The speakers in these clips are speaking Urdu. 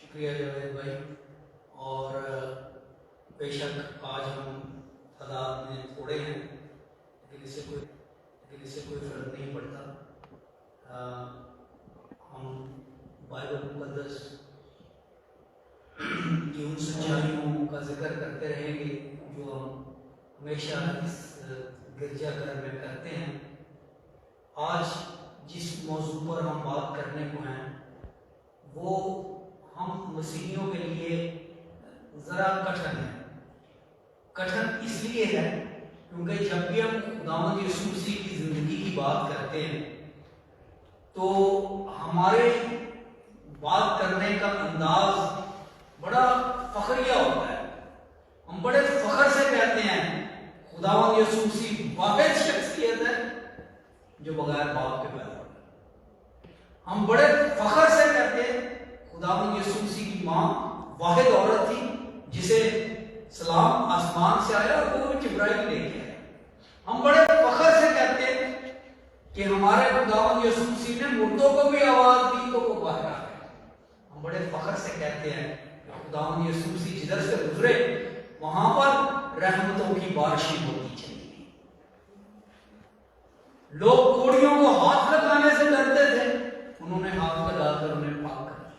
شکریہ جاوید بھائی. اور بے شک آج ہم تعداد میں تھوڑے ہیں لیکن اس سے کوئی فرق نہیں پڑتا. ہم بائبل مقدس کی ان سچائیوں کا ذکر کرتے رہیں گے جو ہم ہمیشہ اس گرجا گھر میں کرتے ہیں. آج جس موضوع پر ہم بات کرنے کو ہیں وہ ہم مسیحیوں کے لیے ذرا کٹھن ہے. کٹھن اس لیے ہے کیونکہ جب بھی ہم خداوند یسوع مسیح کی زندگی کی بات کرتے ہیں تو ہمارے بات کرنے کا انداز بڑا فخریہ ہوتا ہے. ہم بڑے فخر سے کہتے ہیں خداوند یسوع مسیح واحد شخصیت ہے جو بغیر باپ کے پیدا ہوتا ہے. ہم بڑے فخر سے کہتے ہیں خداوند یسوع مسیح کی ماں واحد عورت تھی جسے سلام آسمان سے آیا اور وہ جبرائیل لے کے آیا. ہم بڑے فخر سے کہتے ہیں کہ ہمارے خداوند یسوع مسیح نے مردوں کو بھی آواز دی تو وہ باہر آ گئے. ہم بڑے فخر سے کہتے ہیں کہ خداوند یسوع مسیح جدھر سے گزرے وہاں پر رحمتوں کی بارشیں ہوتی چلی گئی. لوگ کوڑیوں کو ہاتھ لگانے سے ڈرتے تھے, انہوں نے ہاتھ لگا کر انہیں پاک کر دیا.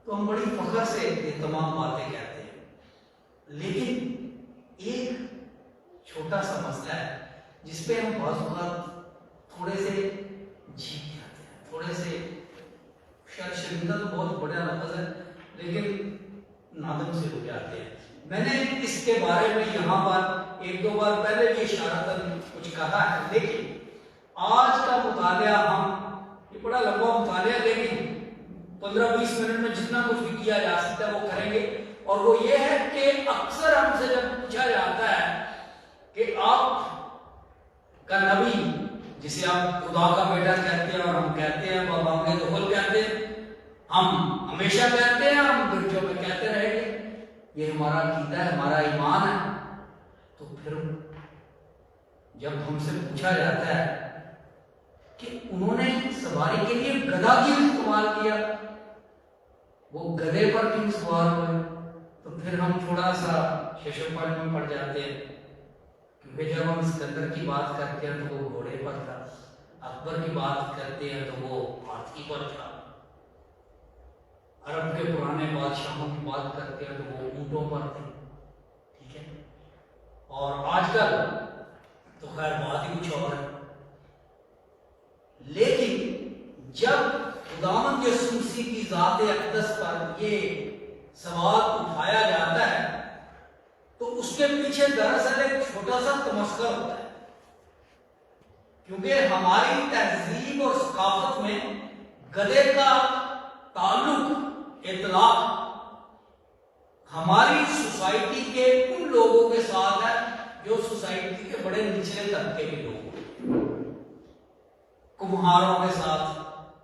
تو ہم بڑی فخر سے یہ تمام باتیں کہتے ہیں. لیکن ایک چھوٹا سا مسئلہ ہے جس پہ ہم بعض اوقات تھوڑے سے جھیک جاتے ہیں, تھوڑے سے شاید شرمندہ تو بہت بڑا لفظ ہے لیکن نادم سے ہو جاتے ہیں. میں نے اس کے بارے میں یہاں پر ایک دو بار پہلے بھی اشارتاً کچھ کہا ہے, لیکن آج کا مطالعہ ہم یہ بڑا لمبا مطالعہ لیکن 15-20 منٹ میں جتنا کچھ بھی کیا جا سکتا ہے وہ کریں گے. اور وہ یہ ہے کہ اکثر ہم سے جب پوچھا جاتا ہے کہ آپ کا نبی جسے آپ خدا کا بیٹا کہتے ہیں اور ہم کہتے ہیں بابا میں دخل کہتے ہیں, ہم ہمیشہ کہتے ہیں, ہم گرجوں میں کہتے رہیں گے, یہ ہمارا عقیدہ ہے, ہمارا ایمان ہے. تو پھر جب ہم سے پوچھا جاتا ہے کہ انہوں نے سواری کے لیے گدھا کیوں استعمال کیا, وہ گدھے پر کیوں سوار ہوئے, تو پھر ہم تھوڑا سا ششوپن میں پڑ جاتے ہیں کیونکہ جب ہم اسکندر کی بات کرتے ہیں تو وہ گھوڑے پر تھا, اکبر کی بات کرتے ہیں تو وہ ہاتھی پر تھا, عرب کے پرانے بادشاہوں کی بات کرتے ہیں تو وہ اونٹوں پر تھے. ٹھیک ہے, اور آج کل تو خیر بات ہی کچھ اور ہے. لیکن جب خداوند یسوع مسیح کی ذات اقدس پر یہ سوال اٹھایا جاتا ہے تو اس کے پیچھے دراصل ایک چھوٹا سا تمسخر ہوتا ہے, کیونکہ ہماری تہذیب اور ثقافت میں گدھے کا تعلق اطلاق ہماری سوسائٹی کے ان لوگوں کے ساتھ ہے جو سوسائٹی کے بڑے نچلے طبقے کے لوگ ہیں. کمہاروں کے ساتھ,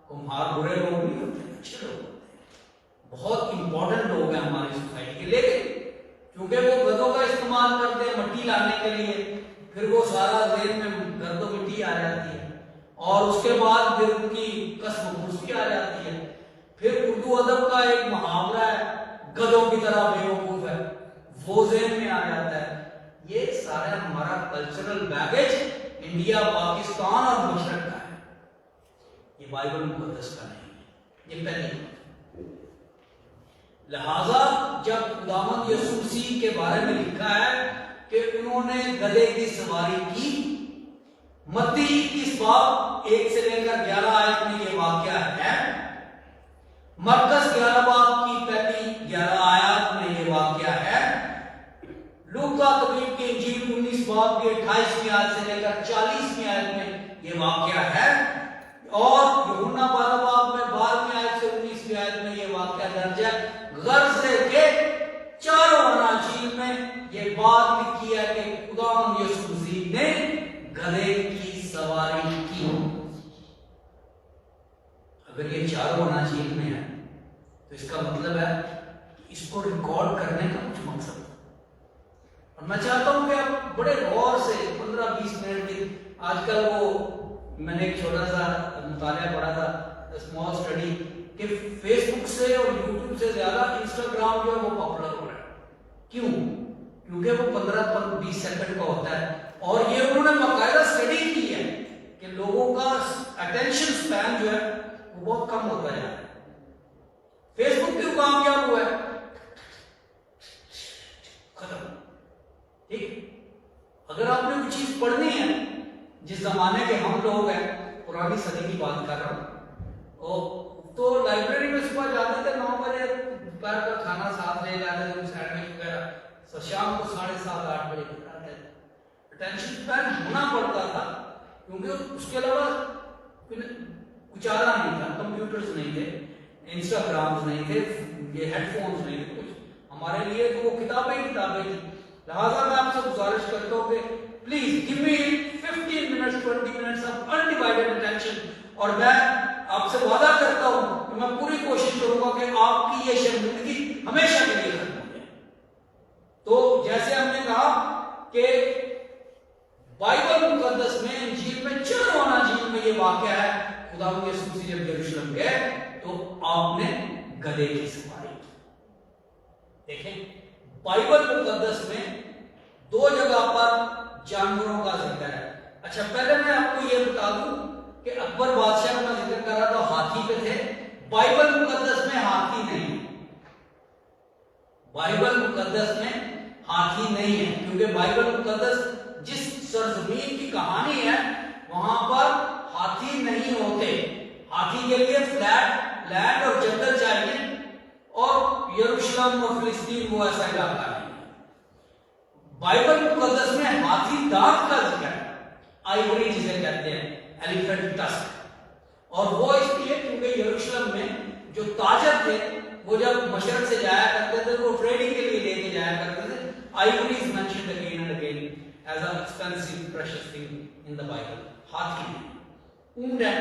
کمہار برے لوگ نہیں ہوتے, اچھے لوگ ہوتے ہیں, بہت امپورٹنٹ لوگ ہیں ہماری سوسائٹی کے. لیکن کیونکہ وہ گدھوں کا استعمال کرتے ہیں مٹی لانے کے لیے, پھر وہ سارا ذہن میں گرد و مٹی آ جاتی ہے اور اس کے بعد پھر ان کی قسم پرسی آ جاتی ہے. پھر اردو ادب کا ایک محاورہ ہے گدھوں کی طرح بیوقوف ہے, وہ ذہن میں آ جاتا ہے. یہ سارا ہمارا کلچرل بیگیج انڈیا, پاکستان اور مشرق کا ہے, یہ بائبل مقدس کا نہیں ہے. یہ پہلی بات. لہذا جب خداوند یسوع مسیح کے بارے میں لکھا ہے کہ انہوں نے گدھے کی سواری کی, متی 21 باب 1 سے لے کر 11 آیت میں یہ واقعہ ہے, مرکز 11 باب کی پہلی 11 آیات میں یہ واقعہ ہے, لوکا طبیب کی انجیل 19 باب کی 28ویں آیت سے لے کر 40ویں آیت میں یہ واقعہ ہے, اور یوحنا 12 باب میں 12ویں آیت سے 19ویں آیت میں یہ واقعہ درج ہے. غرض ہے کہ چاروں اناجیل میں یہ بات لکھی ہے کہ خداوند یسوع مسیح نے گدھے کی سواری کی. اگر یہ چاروں اناجیل میں ہے تو اس کا مطلب ہے کہ اس کو ریکارڈ کرنے کا کچھ مقصد ہے. اور میں چاہتا ہوں کہ آپ بڑے غور سے 15-20 منٹ کی, آج کل وہ میں نے ایک چھوٹا سا مطالعہ پڑھا تھا اسمال اسٹڈی کہ فیس بک سے اور یوٹیوب سے زیادہ انسٹاگرام جو ہے وہ پاپولر ہو رہا ہے. کیوں؟ کیونکہ وہ 15-20 سیکنڈ کا ہوتا ہے اور یہ انہوں نے باقاعدہ اسٹڈی کی ہے کہ لوگوں کا اٹینشن سپین جو ہے وہ بہت کم ہوتا جا رہا ہے. فیس بک کیوں کامیاب ہوا ہے؟ ختم. ٹھیک. اگر آپ نے کوئی چیز پڑھنی ہے، جس زمانے کے ہم لوگ ہیں، پرانی صدی کی بات کر رہا ہوں، تو لائبریری میں صبح جاتے تھے 9 بجے، دوپہر کا کھانا ساتھ لے جاتے تھے، سینڈوچ وغیرہ، شام کو 7:30-8 بجے آتے تھے. اٹینشن سپین ہونا پڑتا تھا کیونکہ اس کے علاوہ کچھ آدھا نہیں تھا. کمپیوٹرز نہیں تھے، انسٹاگرامز نہیں تھے، یہ ہیڈ فونز نہیں تھے. کچھ ہمارے لیے تو وہ کتابیں تھیں. لہٰذا میں آپ سے گزارش کرتا ہوں کہ please give me 15 minutes 20 minutes of undivided attention, اور میں آپ سے وعدہ کرتا ہوں کہ میں پوری کوشش کروں گا کہ آپ کی یہ شرمندگی ہمیشہ کے لیے ختم ہو جائے. تو جیسے ہم نے کہا کہ بائبل مقدس میں، انجیل میں، 4واں انجیل میں یہ واقعہ ہے، خدا یسوع مسیح جب یروشلم گئے تو آپ نے گدھے کی سواری کی. دیکھیں بائبل مقدس میں 2 جگہ پر جانوروں کا ذکر ہے. اچھا پہلے میں آپ کو یہ بتا دوں کہ اکبر بادشاہ کا ذکر کر رہا تھا، ہاتھی پہ تھے. بائبل مقدس میں ہاتھی نہیں، بائبل مقدس میں ہاتھی نہیں ہے، کیونکہ بائبل مقدس جس سرزمین کی کہانی ہے وہاں پر ہاتھی نہیں ہوتے. ہاتھی کے لیے فلیٹ لینڈ اور جنگل چاہیے، اور یروشلم اور فلسطین وہ ایسا علاقہ نہیں. بائبل مقدس میں ہاتھی دانت کا ذکر ہے، آئیوری جسے کہتے ہیں، ایلیفنٹ ٹسک. اور وہ اس لیے کیونکہ یروشلم میں جو تاجر تھے وہ جب مشرق سے جایا کرتے تھے وہ ٹریڈنگ کے لیے لے کے جایا کرتے تھے. Ivory is mentioned again and again as an expensive precious thing in the Bible. ہاتھی نہیں. اونٹ ہے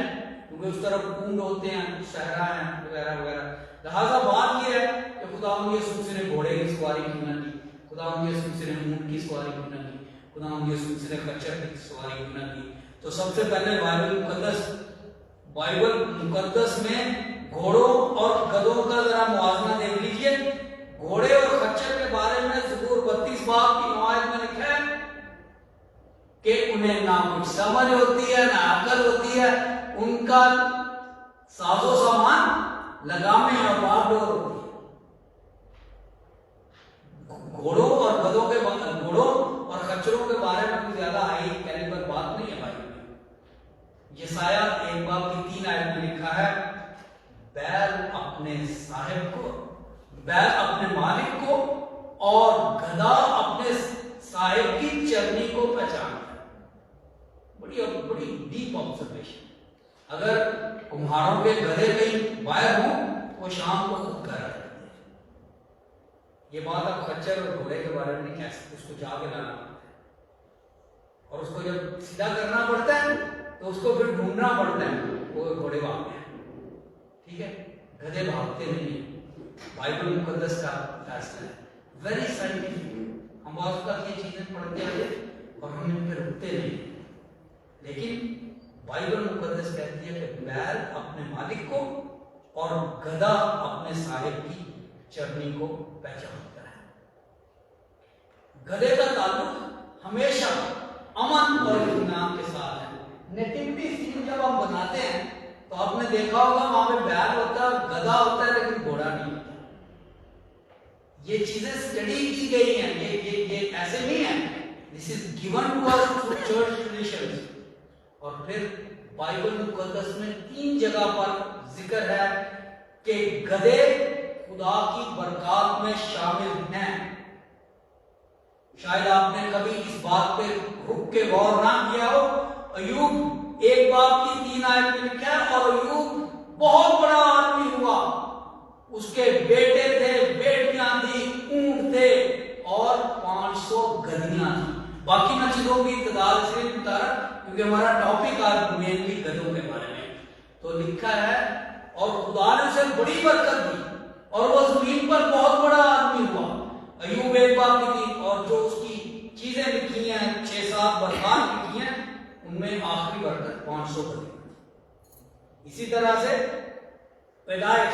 کیونکہ اس طرف اونٹ ہوتے ہیں، صحرا ہیں وغیرہ وغیرہ. لہٰذا بات یہ ہے کہ خدا یسوع مسیح نے گھوڑے کی سواری کیوں نہ کی، خدا یسوع مسیح نے اونٹ کی سواری کیوں نہ کی، خدا یسوع مسیح نے خچر کی سواری کیوں نہ کی. تو سب سے پہلے بائبل مقدس میں گھوڑوں اور گدھوں کا ذرا موازنہ دیکھ لیجئے. گھوڑے اور خچر کے بارے میں زبور 32 باب کی 9 آیت میں لکھا ہے کہ انہیں نہ کچھ سمجھ ہوتی ہے نہ عقل ہوتی ہے، ان کا ساز و سامان لگامیں اور بار ڈور ہوتی ہے. گھوڑوں اور گدھوں کے گھوڑوں اور خچروں کے بارے میں کوئی زیادہ ہائی کیلیبر بات نہیں ہے بھائی. یسایہ 1 باب کی 3 آیت میں لکھا ہے بیل اپنے صاحب کو، بیل اپنے مالک کو، اور گدھا اپنے صاحب کی چرنی کو پہچانتا ہے. بڑی ڈیپ آبزرویشن. اگر کمہاروں کے گدھے کہیں باہر ہوں وہ شام کو خود گھر آ جاتے ہیں. یہ بات آپ خچر اور گھوڑے کے بارے میں نہیں کہہ سکتے، اس کو جا کے لانا پڑتا ہے، اور اس کو جب سیدھا کرنا پڑتا ہے تو اس کو پھر ڈھونڈنا پڑتا ہے. وہ گھوڑے بھاگتے ہیں، ٹھیک ہے، گدھے بھاگتے نہیں ہیں. بائبل مقدس کا فیصلہ ہے، ویری سائنٹیفک. ہم بعض اوقات یہ چیزیں پڑھتے ہیں اور ہم ان پہ رکتے نہیں، لیکن بائبل مقدس کہتی ہے کہ بیل اپنے مالک کو اور گدھا اپنے صاحب کی چرنی کو پہچانتا ہے. گدھے کا تعلق ہمیشہ امن اور اطمینان کے ساتھ ہے. نیٹیوٹی سین جب ہم بناتے ہیں تو آپ نے دیکھا ہوگا وہاں پہ بیل ہوتا ہے، گدھا ہوتا ہے، لیکن گھوڑا نہیں ہوتا. یہ چیزیں اسٹڈی کی گئی ہیں، یہ ایسے نہیں ہیں. This is given to us through church traditions. اور پھر بائبل مقدس میں 3 جگہ پر ذکر ہے کہ گدھے خدا کی برکات میں شامل ہیں. شاید آپ نے کبھی اس بات پہ رک کے غور نہ کیا ہو. ایوب 1 باب کی 3 آیت میں لکھا ہے اور ایوب بہت بڑا آدمی ہوا، اس کے بیٹے تھے، بیٹیاں تھی، اونٹ تھے اور 500 گدھیاں تھیں. باقی میں چیزوں کی تعداد سے نہیں بتا رہا کیونکہ ہمارا ٹاپک آج مینلی گدھوں کے بارے میں. تو لکھا ہے اور خدا نے اسے بڑی برکت دی اور وہ زمین پر بہت بڑا آدمی ہوا. ایوب 1 باب کی 3. اور جو اس کی چیزیں لکھی ہیں 6-7 برکات لکھی ہیں ان میں آخری برکت 500 گدھے. اسی طرح سے پیدائش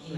3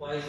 22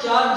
4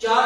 4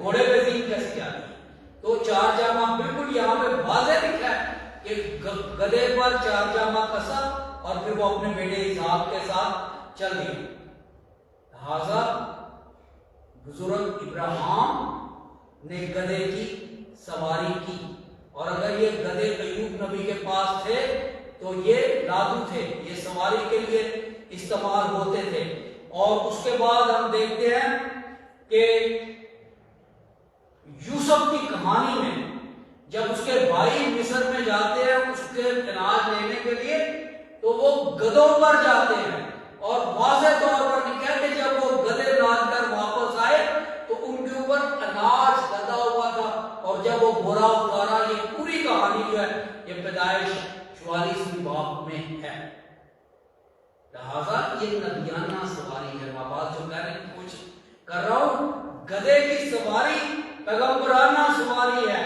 گھوڑے پہ زین کیسے جاتی ہے؟ تو چار جامہ بالکل یہاں پہ واضح لکھا ہے کہ گدھے پر چار جامہ کسا اور پھر وہ اپنے بیٹے اسحاق کے ساتھ چل دیا. لہذا بزرگ ابراہیم نے گدھے کی سواری کی، اور اگر یہ گدھے ایوب نبی کے پاس تھے تو یہ لادو تھے، یہ سواری کے لیے استعمال ہوتے تھے. اور اس کے بعد ہم دیکھتے ہیں کہ یوسف کی کہانی میں جب اس کے بھائی مصر میں جاتے ہیں اس کے اناج لینے کے لیے تو وہ گدھوں پر جاتے ہیں، اور واضح طور پر لکھا ہے کہ جب وہ گدھے لاد کر واپس آئے تو ان کے اوپر اناج لدا ہوا تھا، اور جب وہ بورا اتارا. یہ پوری کہانی جو ہے یہ پیدائش 44 باب میں ہے. لہذا یہ نبیانہ سواری ہے. میں بات جو کہنے کی کوشش کر رہا ہوں، گدھے کی سواری پیغمبرانہ سواری ہے.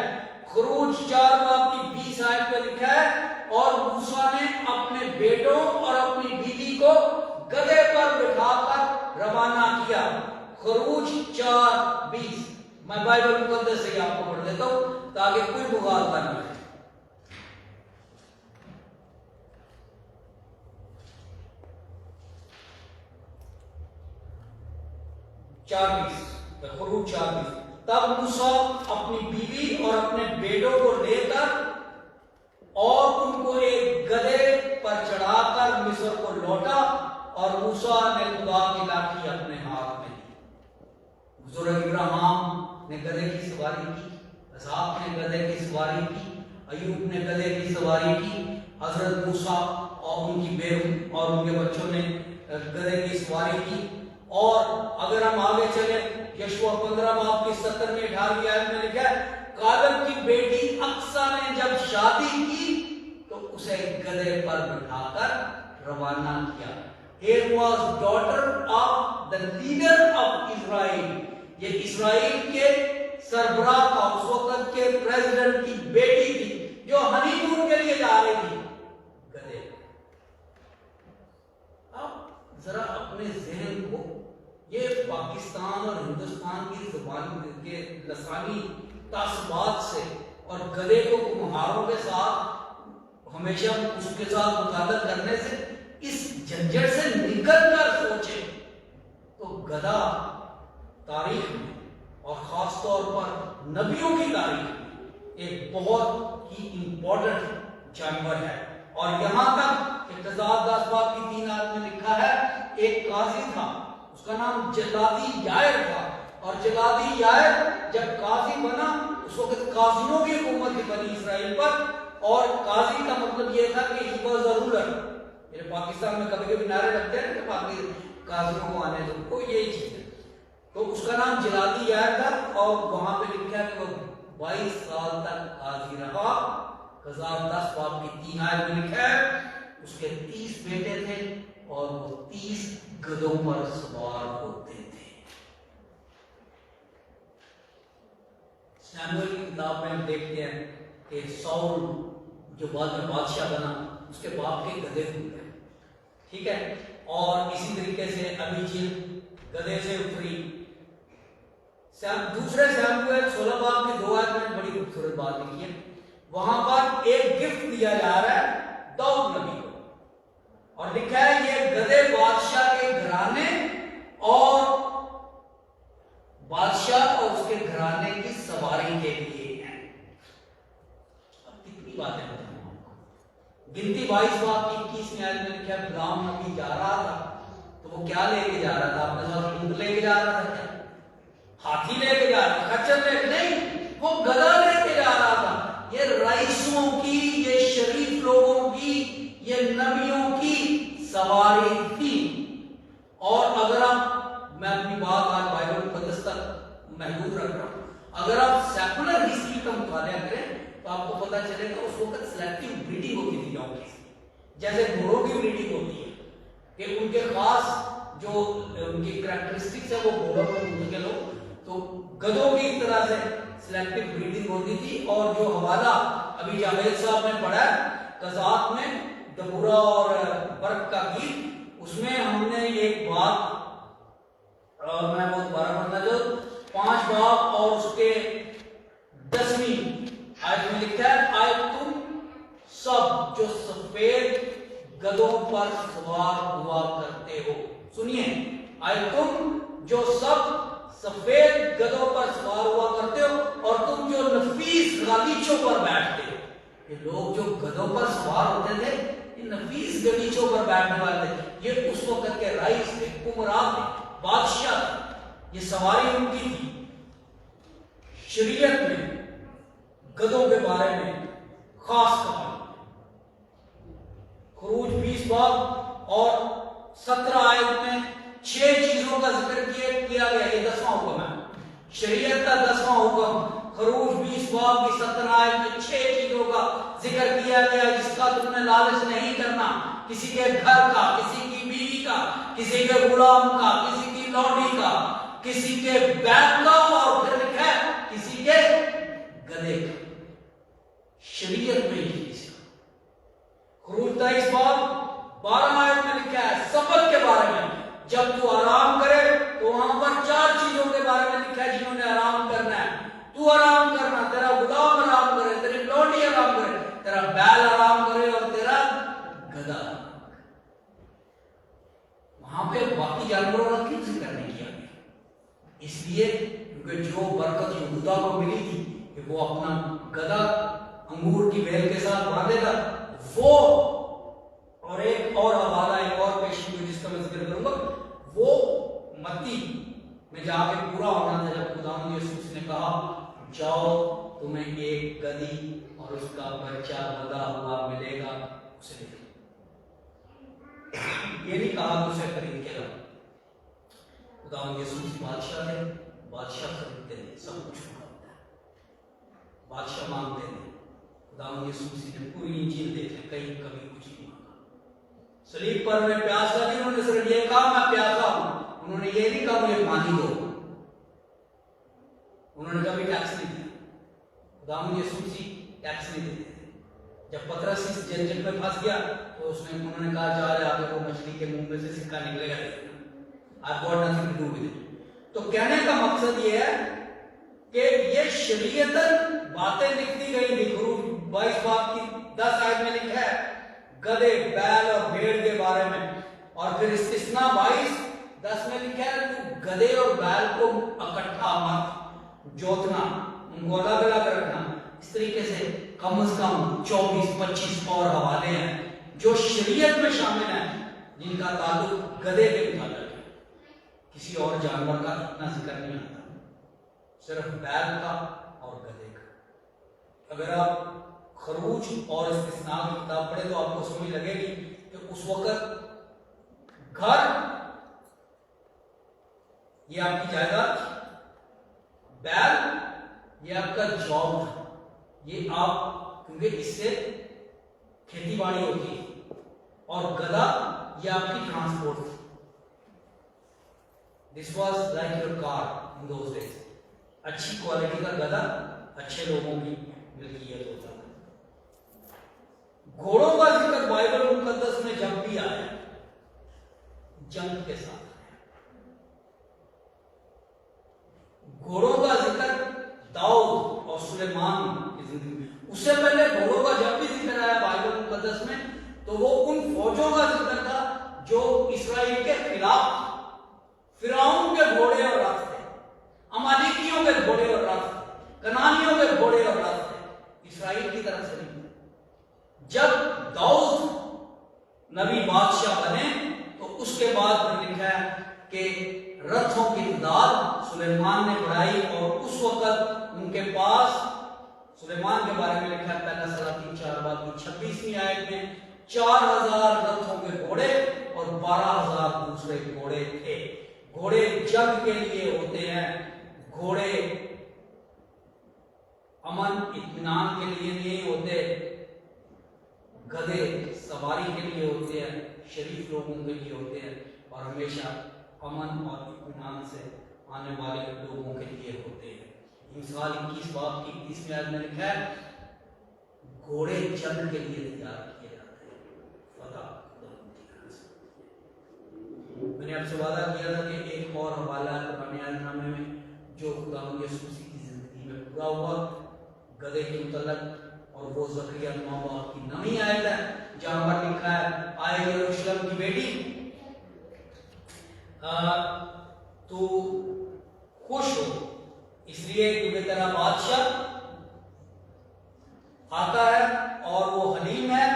خروج 4 باب کی 20 آیت پہ لکھا ہے، اور موسیٰ نے اپنے بیٹوں اور اپنی بیوی کو گدھے پر بٹھا کر روانہ کیا. خروج 4:20. میں بائبل مقدس سے آپ کو پڑھ دیتا ہوں تاکہ کوئی مغالطہ نہ ہو. 4:20 خروج 4:20. تب موسیٰ اپنی بیوی اور اپنے بیٹوں کو لے کر اور ان کو ایک گدھے پر چڑھا کر مصر کو لوٹا، اور موسیٰ نے خدا کی لاٹھی اپنے ہاتھ میں لی. بزرگ ابراہیم نے گدھے کی سواری کی، اسحاق نے گدھے کی سواری کی، ایوب نے گدھے کی سواری کی، حضرت موسیٰ اور ان کی بیوی اور ان کے بچوں نے گدھے کی سواری کی. اور اگر ہم آگے چلیں یشوع 15 باب کی 17ویں 18ویں آیت میں لکھا ہے، کالب کی بیٹی اقصا نے جب شادی کی تو اسے گدھے پر بٹھا کر روانہ کیا. Here was daughter of the leader of Israel. یہ اسرائیل کے سربراہ کا اس وقت کے پریزیڈنٹ کی بیٹی تھی جو ہنی مون کے لیے جا رہی تھی گدھے. اب ذرا اپنے ذہن کو یہ پاکستان اور ہندوستان کی زبان کے لسانی تعصبات سے اور گدھے کو کمہاروں کے ساتھ ہمیشہ اس کے ساتھ مطابقت کرنے سے اس جھنجٹ سے نکل کر سوچیں تو گدھا تاریخ میں اور خاص طور پر نبیوں کی تاریخ میں ایک بہت ہی امپورٹنٹ جانور ہے. اور یہاں تک اقتضاد 10 باب کی 3 آیت میں لکھا ہے، ایک قاضی تھا، اس کا نام جلادی یائر تھا، اور جلادی یائر جب قاضی بنا اس وقت قاضیوں کی حکومت تھی بنی اسرائیل پر، اور قاضی کا مطلب یہ تھا کہ ہی واز اے رولر. میرے پاکستان میں کبھی کبھی نعرے لگتے ہیں کہ باقی قاضیوں کو آنے دو، کوئی یہی چیز ہے. تو اس کا نام جلادی یائر تھا، اور وہاں پہ لکھا ہے کہ وہ 22 سال تک قاضی رہا. اقتضاد 10 باب کی 3 آیت میں لکھا ہے اس کے 30 بیٹے تھے اور وہ 30 گدھوں پر سوار ہوتے تھے. سیموئیل کی کتاب میں ہم دیکھتے ہیں کہ ساؤل جو بعد میں بادشاہ بنا اس کے باپ کے گدھے ہوتے ہیں، ٹھیک ہے. اور اسی طریقے سے ابیجیل گدھے سے اتری. دوسرے سیموئیل 16 باب کی 2 آیت میں بڑی خوبصورت بات لکھی ہے، وہاں پر ایک گفٹ دیا جا رہا ہے داؤد نبی کو، اور لکھا ہے یہ گدھے بادشاہ کے گھرانے اور بادشاہ اور اس کے گھرانے کی سواری کے لیے ہے. اب کتنی باتیں بتاؤں آپ کو. گنتی 22 باب کی 21 آیت میں لکھا ہے غلام نبی جا رہا تھا تو وہ کیا لے کے جا رہا تھا؟ اپنے ساتھ اونٹ لے کے جا رہا تھا، کیا ہاتھی لے کے جا رہا تھا؟ خچر لے کے نہیں، وہ گدھا لے کے جا رہا تھا. یہ رئیسوں کی، یہ شریف لوگوں کی، یہ نبیوں کی سواری تھی. اور اگر آپ، میں اپنی بات آج بائبل مقدس تک محدود رکھ رہا ہوں، اگر آپ سیکولر ہسٹری کا مطالعہ کریں تو آپ کو پتا چلے گا اس وقت سلیکٹیو بریڈنگ ہوتی تھی گاؤں کی، جیسے گھوڑوں کی بریڈنگ ہوتی ہے کہ ان کے خاص جو ان کی کریکٹرسٹکس ہے وہ گھوڑوں کو ڈھونڈ کے لو، تو گدھوں کی ایک طرح سے سلیکٹیو بریڈنگ ہوتی تھی. اور جو حوالہ ابھی جاوید صاحب نے پڑھا ہے قضات میں دبورا اور برق کا گیت، اس میں ہم نے ایک بات، اور میں وہ دوبارہ پڑھنا چاہوں، 5 باب اور اس کے 10ویں آیت میں لکھا ہے آئے تم سب جو سفید گدھوں پر سوار ہوا کرتے ہو. سنیے، آئے تم جو سب سفید گدھوں پر سوار ہوا کرتے ہو اور تم جو نفیس غالیچوں پر بیٹھتے ہو. یہ لوگ جو گدھوں پر سوار ہوتے تھے، یہ نفیس غالیچوں پر بیٹھنے والے تھے. یہ اس وقت کے رئیس تھے، حکمران تھے، بادشاہ تھے. یہ سواری ان کی تھی. شریعت میں گدھوں کے بارے میں خاص قوانین، خروج 20 باب اور 17 آیت میں 6 چیزوں کا ذکر کیا گیا. یہ 10واں حکم ہے، شریعت کا 10واں حکم. خروج 20 باب کی 17 آیت میں 6 چیزوں کا ذکر کیا گیا جس کا تم نے لالچ نہیں کرنا. کسی کے گھر کا، کسی کی بیوی کا، کسی کے غلام کا، کسی کی لونڈی کا، کسی کے بیل کا، اور پھر لکھا ہے کسی کے گدھے کا. شریعت میں یہ چیز. خروج 23 باب 12 آیت میں لکھا ہے سبت کے بارے میں، جب تو آرام کرے تو وہاں پر 4 چیزوں کے بارے میں لکھا ہے جنہوں نے آرام کرنا ہے. تو آرام کرنا، تیرا غلام آرام کرے، تیری لونڈی آرام کرے، تیرا بیل آرام کرے اور تیرا گدھا. وہاں پہ باقی جانوروں کا کیوں ذکر نہیں کیا گیا؟ اس لیے کیونکہ جو برکت یہودا کو ملی تھی کہ وہ اپنا گدھا انگور کی بیل کے ساتھ باندھے گا، وہ اور ایک اور حوالہ، ایک اور پیشی ہوئی جس کا میں ذکر کروں گا، وہ متی میں جا کے پورا ہونا تھا جب خداوند یسوع نے کہا جاؤ تمہیں ایک گدھی اور اس کا بچہ گدھا ہوا ملے گا، اسے لے لو. یہ نہیں کہا اسے خرید کے لاؤ. خداوند یسوع بادشاہ ہے، بادشاہ خریدتے ہیں، سب کچھ ہوتا ہے، بادشاہ مانگتے ہیں. خداوند یسوع نے پوری انجیل دیکھ لی، کہیں کبھی کچھ نہیں مانگا. صلیب پر میں پیاس لگی، انہوں نے صرف یہ کہا میں پیاسا ہوں. انہوں نے یہ نہیں کہا مجھے پانی دو. انہوں نے کبھی ٹیکس نہیں دیا. خداوند یسوع ٹیکس نہیں دیتے تھے. جب پترس اس جنجل میں پھنس گیا تو انہوں نے کہا جا رہے آگے وہ مچھلی کے منہ میں سے سکہ نکلے گا. I've got nothing to do with it. تو کہنے کا مقصد یہ ہے کہ یہ شریعتاً باتیں لکھتی گئی تھی. خروج 22 باب کی 10 آیت میں لکھا ہے گدھے، بیل اور بھیڑ کے بارے میں، اور پھر استثناء 22:10 میں لکھا ہے تو گدھے اور بیل کو اکٹھا مت جوتنا، ان کو الگ الگ رکھنا. اس طریقے سے کم از کم 24-25 اور حوالے ہیں جو شریعت میں شامل ہیں جن کا تعلق گدھے کے متعلق ہے. کسی اور جانور کا اتنا ذکر نہیں آتا، صرف بیل کا اور گدھے کا. اگر آپ خروج اور استثناء کی کتاب پڑھیں تو آپ کو سمجھ لگے گی کہ اس وقت گھر یہ آپ کی جائیداد، بیل یہ آپ کا جاب تھا. یہ آپ کیونکہ اس سے کھیتی باڑی ہوتی ہے، اور گدھا یہ آپ کی ٹرانسپورٹ تھی. This was like your car in those days. اچھی کوالٹی کا گدھا اچھے لوگوں کی ملکیت ہوتا تھا. گھوڑوں کا ذکر بائبل مقدس میں جب بھی آیا جنگ کے ساتھ آیا. گھوڑوں کا ذکر داؤد اور سلیمان کی زندگی میں، اس سے پہلے گھوڑوں کا جب بھی ذکر آیا بائبل مقدس میں تو وہ ان فوجوں کا ذکر تھا جو اسرائیل کے خلاف تھے. فرعون کے گھوڑے اور رتھ تھے، امالیکیوں کے گھوڑے اور رتھ تھے، کنانیوں کے گھوڑے اور رتھ تھے، اسرائیل کی طرف سے نہیں. جب داؤد نبی بادشاہ بنے تو اس کے بعد لکھا ہے کہ رتھوں کی تعداد سلیمان نے بڑھائی، اور اس وقت ان کے پاس سلیمان کے بارے میں لکھا ہے پہلا سلاطین 4 باب کی 26ویں آیت میں 4000 رتھوں کے گھوڑے اور 12000 دوسرے گھوڑے تھے. گھوڑے جنگ کے لیے ہوتے ہیں، گھوڑے امن اطمینان کے لیے نہیں ہوتے. گدھے سواری کے لیے ہوتے ہیں، شریف لوگوں کے لیے ہوتے ہیں، اور ہمیشہ امن اور اطمینان سے آنے والے لوگوں کے لیے ہوتے ہیں. مثال 21 باب کی 30ویں آیت میں لکھا ہے گھوڑے جنگ کے لیے تیار کیے جاتے ہیں. فتح میں نے آپ سے وعدہ کیا تھا کہ ایک اور حوالہ قرآن نامے میں جو خداوند یسوع مسیح کی زندگی میں پورا ہوا گدھے کے متعلق، اور وہ زکریا 9 باب کی 9ویں آیت ہے جہاں پر لکھا ہے آئے یروشلم کی بیٹی تو خوش ہو اس لیے کیونکہ تیرا بادشاہ آتا ہے اور وہ حلیم ہے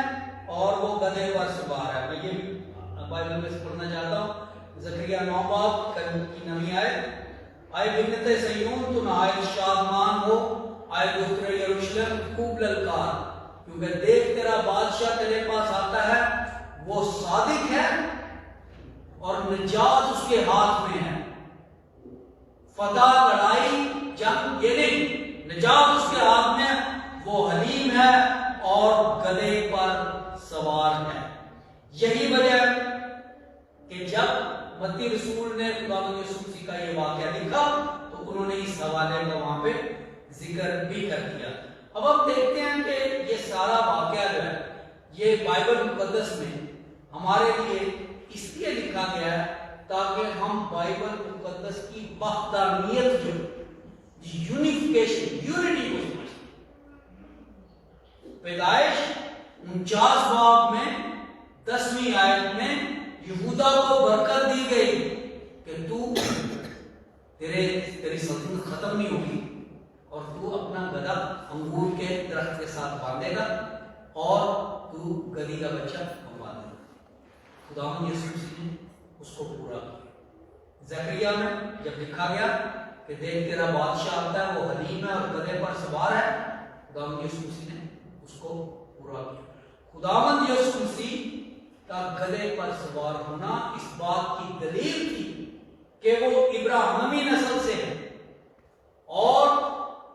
اور وہ گدھے پر سوار ہے۔ میں یہ بائبل میں سے پڑھنا چاہتا ہوں، زکریا 9 باب کی 9ویں آیت، آئے بنت صیون تو نہایت شادمان ہو، آئے دختر یروشلم خوب للکار، کیونکہ دیکھ تیرا بادشاہ تیرے پاس آتا ہے، وہ صادق ہے اور نجات اس کے ہاتھ میں ہے۔ فتح لڑائی جنگ یہ نہیں، نجات اس کے ہاتھ میں، وہ حلیم ہے اور گدھے پر سوار ہے۔ یہی وجہ ہے کہ جب متی رسول نے خداوند یسوع مسیح کا یہ واقعہ لکھا تو انہوں نے اس حوالے کا وہاں پہ ذکر بھی کر دیا۔ اب ہم دیکھتے ہیں کہ یہ سارا واقعہ جو ہے یہ بائبل مقدس میں ہمارے لیے اس لیے لکھا گیا ہے تاکہ ہم بائبل مقدس کی وحدانیت جو یونیفیکیشن یونٹی کو سمجھ سکیں۔ پیدائش 49 باب میں 10ویں آیت میں یہودا کو برکت دی گئی کہ تیری سلطنت ختم نہیں ہوگی اور تو اپنا گدھا انگور کے درخت کے ساتھ باندھے گا اور تو گدھی کا بچہ منگوا دے گا۔ خداوند یسوع مسیح نے اس کو پورا کیا۔ زکریا میں جب لکھا گیا کہ دیکھ تیرا بادشاہ آتا ہے، وہ حلیم ہے اور گدھے پر سوار ہے، خداوند یسوع مسیح نے اس کو پورا کیا۔ خداوند یسوع مسیح کا گدھے پر سوار ہونا اس بات کی دلیل تھی کہ وہ ابراہیمی نسل سے ہے، اور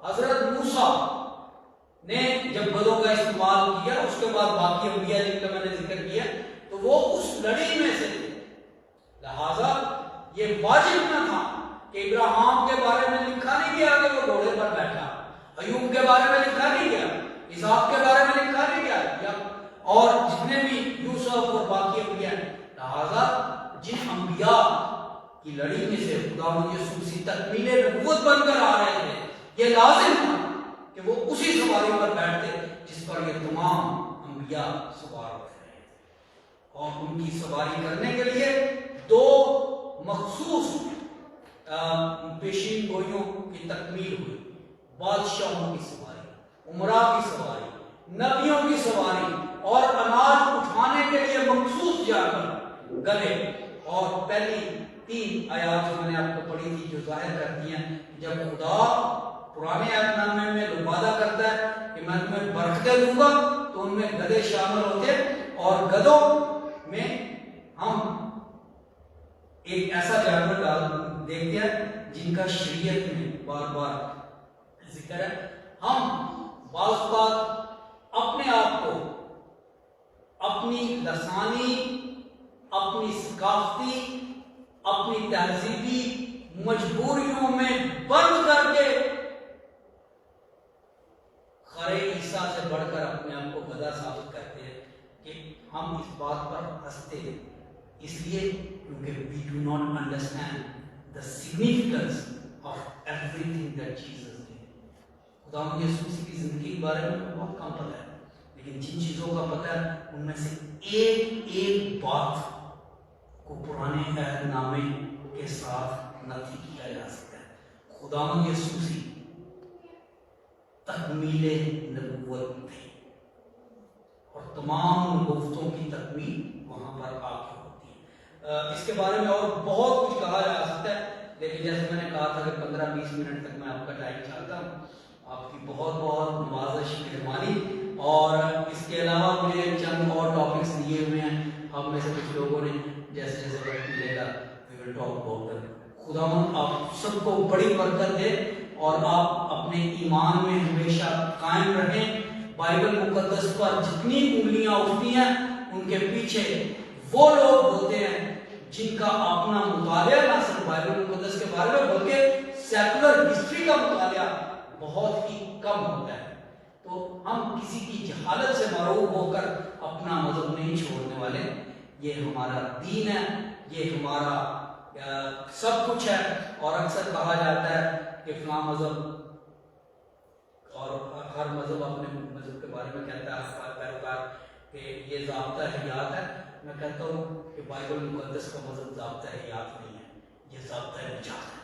حضرت موسیٰ نے جب گدھوں کا استعمال کیا اس کے بعد باقی انبیاء جن کا میں نے ذکر کیا تو وہ اس لڑی میں سے تھے، لہذا یہ واجب نہ تھا کہ ابراہیم کے بارے میں لکھا نہیں گیا کہ وہ گھوڑے پر بیٹھا، ایوب کے بارے میں لکھا نہیں گیا، اسحاق کے بارے میں لکھا نہیں گیا، اور جتنے بھی یوسف اور باقی انبیاء ہیں، لہذا جن انبیاء کی لڑی میں سے خداوند یسوع مسیح تکمیل نبوت بن کر آ رہے تھے، یہ لازم تھا کہ وہ اسی سواری پر بیٹھتے جس پر یہ تمام انبیاء سوار ہوتے ہیں، اور ان کی سواری کرنے کے لیے 2 مخصوص پیشین گوئیوں کی تکمیل ہوئی، بادشاہوں کی سواری، عمراء کی سواری، نبیوں کی سواری، اور اناج اٹھانے کے لیے مخصوص جانور گدھے۔ اور پہلی 3 آیات جو میں نے آپ کو پڑھی تھی جو ظاہر کرتی ہیں جب خدا پرانے عہد نامے میں وعدہ کرتا ہے کہ میں تمہیں برکتیں دوں گا تو ان میں گدھے شامل ہوتے، اور گدھوں میں ہم ایک ایسا جانور دیکھتے ہیں جن کا شریعت میں بار بار ذکر ہے۔ ہم بعض اوقات اپنے آپ کو اپنی لسانی، اپنی ثقافتی، اپنی تہذیبی مجبوریوں میں بند کر کے خرے عیسیٰ سے بڑھ کر اپنے آپ کو گدھا ثابت کرتے ہیں کہ ہم اس بات پر ہنستے ہیں اس لیے کیونکہ we do not understand the significance of everything that Jesus did۔ خداوند یسوع مسیح کی زندگی کے بارے میں بہت کم پتہ ہے، لیکن جن چیزوں کا پتہ ہے ان میں سے ایک بات کو پرانے عہد نامے کے ساتھ نفی کیا جا سکتا ہے۔ خداوند یسوع مسیح تکمیل نبوت تھے، اور تمام نبوتوں کی تکمیل وہاں پر آ کے ہوتی ہے۔ اس کے بارے میں اور بہت کچھ کہا جا سکتا ہے، لیکن جیسے میں نے کہا تھا کہ 15-20 منٹ تک میں آپ کا ٹائم چاہتا ہوں۔ آپ کی بہت بہت نوازش، مہربانی، اور اس کے علاوہ مجھے چند اور ٹاپکس دیے ہوئے ہیں آپ میں سے کچھ لوگوں نے، جیسے جیسے وقت ملے گا we will talk about them۔ خداوند آپ سب کو بڑی برکت دے اور آپ اپنے ایمان میں ہمیشہ قائم رہیں۔ بائبل مقدس پر جتنی انگلیاں اٹھتی ہیں ان کے پیچھے وہ لوگ ہوتے ہیں جن کا اپنا مطالعہ نہ صرف بائبل مقدس کے بارے میں بلکہ سیکولر ہسٹری کا مطالعہ بہت ہی کم ہوتا ہے۔ تو ہم کسی کی جہالت سے معروف ہو کر اپنا مذہب نہیں چھوڑنے والے، یہ ہمارا دین ہے، یہ ہمارا سب کچھ ہے۔ اور اکثر کہا جاتا ہے کہ فلاں مذہب، اور ہر مذہب اپنے مذہب کے بارے میں کہتا ہے ہر پیروکار کہ یہ ضابطہ حیات ہے. میں کہتا ہوں کہ بائبل مقدس کا مذہب ضابطہ حیات نہیں ہے، یہ ضابطہ نجات ہے.